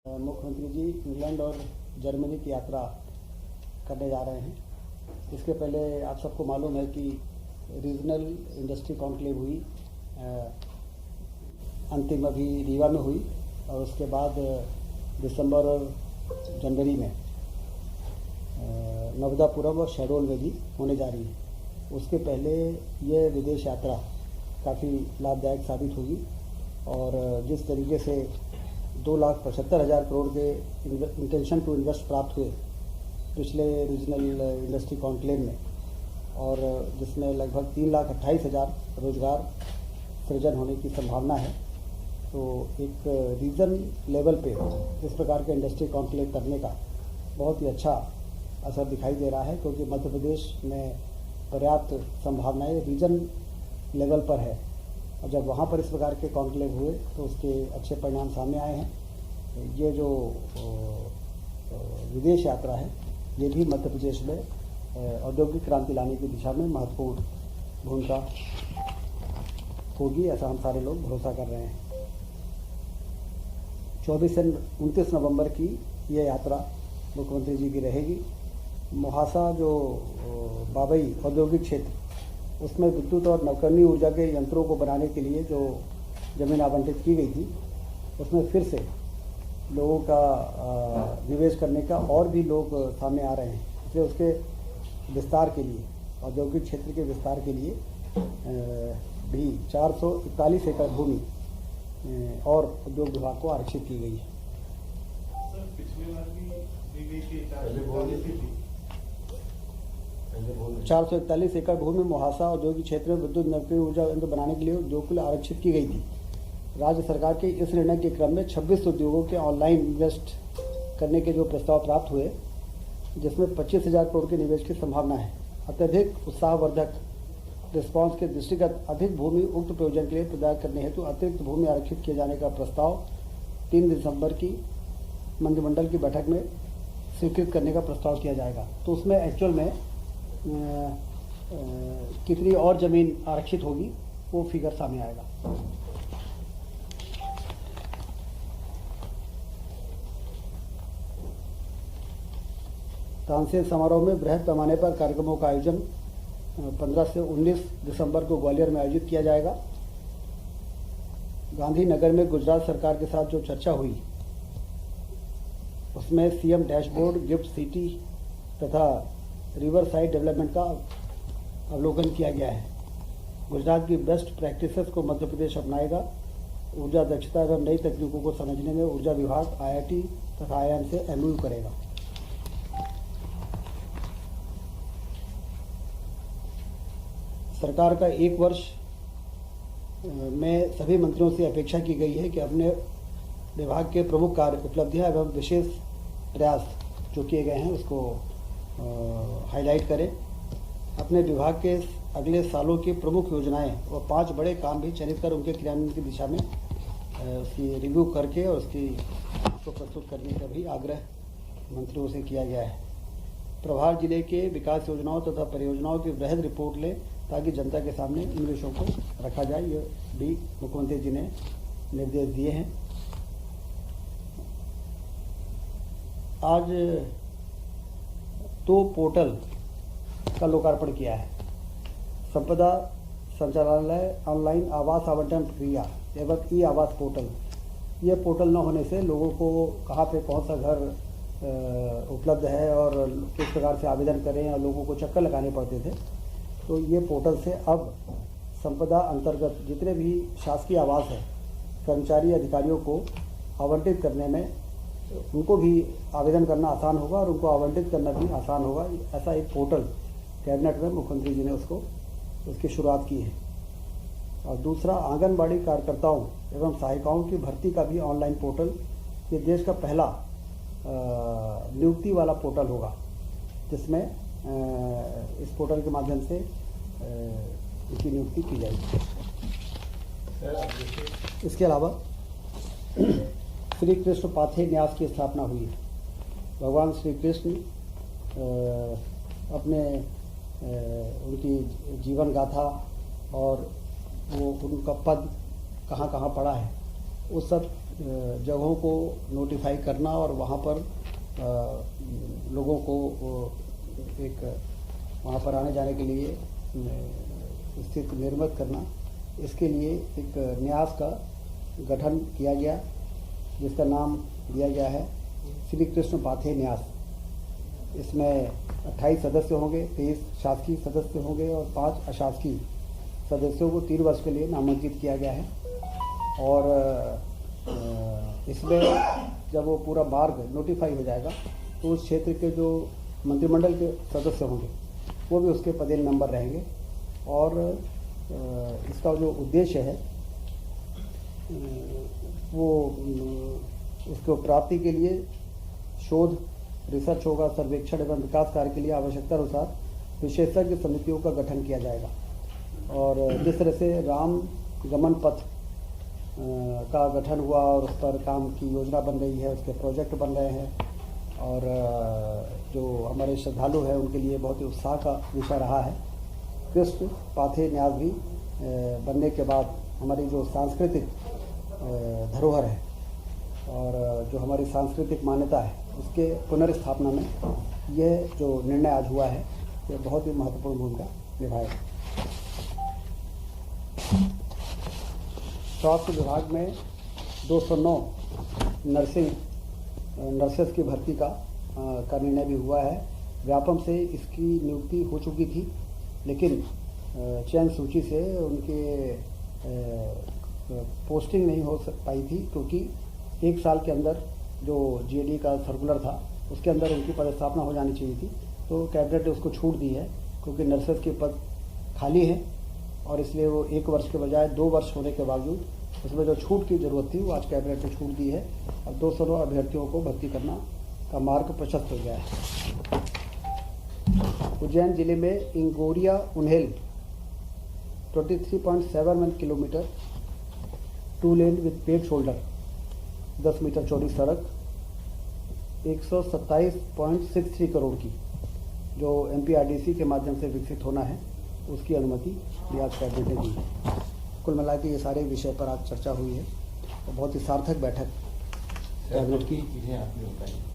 मुख्यमंत्री जी इंग्लैंड और जर्मनी की यात्रा करने जा रहे हैं। इसके पहले आप सबको मालूम है कि रीजनल इंडस्ट्री कॉन्क्लेव हुई, अंतिम अभी रीवा में हुई और उसके बाद दिसंबर और जनवरी में नवदापुरम और शहडोल में भी होने जा रही है। उसके पहले ये विदेश यात्रा काफ़ी लाभदायक साबित होगी और जिस तरीके से 2,75,000 करोड़ के इंटेंशन टू इन्वेस्ट प्राप्त हुए पिछले रीजनल इंडस्ट्री कॉन्क्लेव में और जिसमें लगभग 3,28,000 रोजगार सृजन होने की संभावना है, तो एक रीजन लेवल पे इस प्रकार के इंडस्ट्री कॉन्क्लेव करने का बहुत ही अच्छा असर दिखाई दे रहा है, क्योंकि मध्य प्रदेश में पर्याप्त संभावनाएं रीजन लेवल पर है और जब वहाँ पर इस प्रकार के कॉन्क्लेव हुए तो उसके अच्छे परिणाम सामने आए हैं। ये जो विदेश यात्रा है ये भी मध्य प्रदेश में औद्योगिक क्रांति लाने की दिशा में महत्वपूर्ण भूमिका होगी, ऐसा हम सारे लोग भरोसा कर रहे हैं। 24 से 29 नवंबर की ये यात्रा मुख्यमंत्री जी की रहेगी। मोहासा जो बाबई औद्योगिक क्षेत्र उसमें विद्युत और नवकरणीय ऊर्जा के यंत्रों को बनाने के लिए जो जमीन आवंटित की गई थी उसमें फिर से लोगों का निवेश करने का और भी लोग सामने आ रहे हैं, इसलिए उसके विस्तार के लिए औद्योगिक क्षेत्र के विस्तार के लिए भी 441 एकड़ भूमि और उद्योग विभाग को आरक्षित की गई है। सर, पिछली बार भी 441 एकड़ भूमि मोहासा औद्योगिक क्षेत्र में विद्युत नवकरणीय ऊर्जा यंत्र बनाने के लिए उद्योग के लिए आरक्षित की गई थी। राज्य सरकार के इस निर्णय के क्रम में 26 उद्योगों के ऑनलाइन इन्वेस्ट करने के जो प्रस्ताव प्राप्त हुए, जिसमें 25,000 करोड़ के निवेश की संभावना है। अत्यधिक उत्साहवर्धक रिस्पांस के दृष्टिगत अधिक भूमि उक्त प्रयोजन के लिए प्रदान करने हेतु अतिरिक्त भूमि आरक्षित किए जाने का प्रस्ताव 3 दिसंबर की मंत्रिमंडल की बैठक में स्वीकृत करने का प्रस्ताव किया जाएगा। तो उसमें एक्चुअल में कितनी और जमीन आरक्षित होगी वो फिगर सामने आएगा। तानसेन समारोह में बृहद पैमाने पर कार्यक्रमों का आयोजन 15 से 19 दिसंबर को ग्वालियर में आयोजित किया जाएगा। गांधीनगर में गुजरात सरकार के साथ जो चर्चा हुई उसमें सीएम डैशबोर्ड, गिफ्ट सिटी तथा रिवर साइड डेवलपमेंट का अवलोकन किया गया है। गुजरात की बेस्ट प्रैक्टिसेस को मध्य प्रदेश अपनाएगा। ऊर्जा दक्षता एवं नई तकनीकों को समझने में ऊर्जा विभाग IIT तथा IIM से MOU करेगा। सरकार का 1 वर्ष में सभी मंत्रियों से अपेक्षा की गई है कि अपने विभाग के प्रमुख कार्य, उपलब्धियां एवं विशेष प्रयास जो किए गए हैं उसको हाईलाइट करें। अपने विभाग के अगले सालों की प्रमुख योजनाएं और 5 बड़े काम भी चयनित कर उनके क्रियान्वयन की दिशा में उसकी रिव्यू करके और उसको प्रस्तुत करने का भी आग्रह मंत्रियों से किया गया है। प्रभार जिले के विकास योजनाओं तथा परियोजनाओं की वृहद रिपोर्ट लें ताकि जनता के सामने इन विषयों को रखा जाए, ये भी मुख्यमंत्री जी ने निर्देश दिए हैं। आज 2 पोर्टल का लोकार्पण किया है। संपदा संचालनालय ऑनलाइन आवास आवंटन प्रक्रिया एवं ई आवास पोर्टल। ये पोर्टल न होने से लोगों को कहाँ पे कौन सा घर उपलब्ध है और किस प्रकार से आवेदन करें और लोगों को चक्कर लगाने पड़ते थे, तो ये पोर्टल से अब संपदा अंतर्गत जितने भी शासकीय आवास है कर्मचारी अधिकारियों को आवंटित करने में उनको भी आवेदन करना आसान होगा और उनको आवंटित करना भी आसान होगा। ऐसा एक पोर्टल कैबिनेट में मुख्यमंत्री जी ने उसकी शुरुआत की है। और दूसरा, आंगनबाड़ी कार्यकर्ताओं एवं सहायिकाओं की भर्ती का भी ऑनलाइन पोर्टल, ये देश का पहला नियुक्ति वाला पोर्टल होगा, जिसमें इस पोर्टल के माध्यम से इसकी नियुक्ति की जाएगी। इसके अलावा श्री कृष्ण पाथेय न्यास की स्थापना हुई है। भगवान श्री कृष्ण अपने उनकी जीवन गाथा और वो उनका पद कहाँ कहाँ पड़ा है उस सब जगहों को नोटिफाई करना और वहाँ पर लोगों को एक वहाँ पर आने जाने के लिए स्थिति निर्मित करना, इसके लिए एक न्यास का गठन किया गया, जिसका नाम दिया गया है श्री कृष्ण पाथे न्यास। इसमें 28 सदस्य होंगे, 23 शासकीय सदस्य होंगे और 5 अशासकीय सदस्यों को 3 वर्ष के लिए नामांकित किया गया है। और इसमें जब वो पूरा मार्ग नोटिफाई हो जाएगा तो उस क्षेत्र के जो मंत्रिमंडल के सदस्य होंगे वो भी उसके पदेन मेंबर रहेंगे। और इसका जो उद्देश्य है वो उसको प्राप्ति के लिए शोध, रिसर्च होगा, सर्वेक्षण एवं विकास कार्य के लिए आवश्यकता अनुसार विशेषज्ञ समितियों का गठन किया जाएगा। और जिस तरह से राम गमन पथ का गठन हुआ और उस पर काम की योजना बन रही है, उसके प्रोजेक्ट बन रहे हैं, और जो हमारे श्रद्धालु हैं उनके लिए बहुत ही उत्साह का विषय रहा है। कृष्ण पाथे न्यास भी बनने के बाद हमारी जो सांस्कृतिक धरोहर है और जो हमारी सांस्कृतिक मान्यता है उसके पुनर्स्थापना में यह जो निर्णय आज हुआ है यह बहुत ही महत्वपूर्ण भूमिका निभाएगा। स्वास्थ्य विभाग में 209 नर्सेस की भर्ती का निर्णय भी हुआ है। व्यापम से इसकी नियुक्ति हो चुकी थी, लेकिन चयन सूची से उनके पोस्टिंग नहीं हो पाई थी, क्योंकि 1 साल के अंदर जो जीएडी का सर्कुलर था उसके अंदर उनकी पदस्थापना हो जानी चाहिए थी। तो कैबिनेट ने उसको छूट दी है, क्योंकि नर्सेस के पद खाली हैं और इसलिए वो 1 वर्ष के बजाय 2 वर्ष होने के बावजूद उसमें जो छूट की ज़रूरत थी वो आज कैबिनेट ने छूट दी है। अब 209 अभ्यर्थियों को भर्ती करना का मार्ग प्रशस्त हो गया है। उज्जैन जिले में Ingoria Unhel 23.71 kilometre 2 lane with paved shoulder 10 metre चौड़ी सड़क 127.63 करोड़ की जो MPRDC के माध्यम से विकसित होना है, उसकी अनुमति भी आज कैबिनेट ने दी है। कुल मिला के ये सारे विषय पर आज चर्चा हुई है और बहुत ही सार्थक बैठक कैबिनेट की।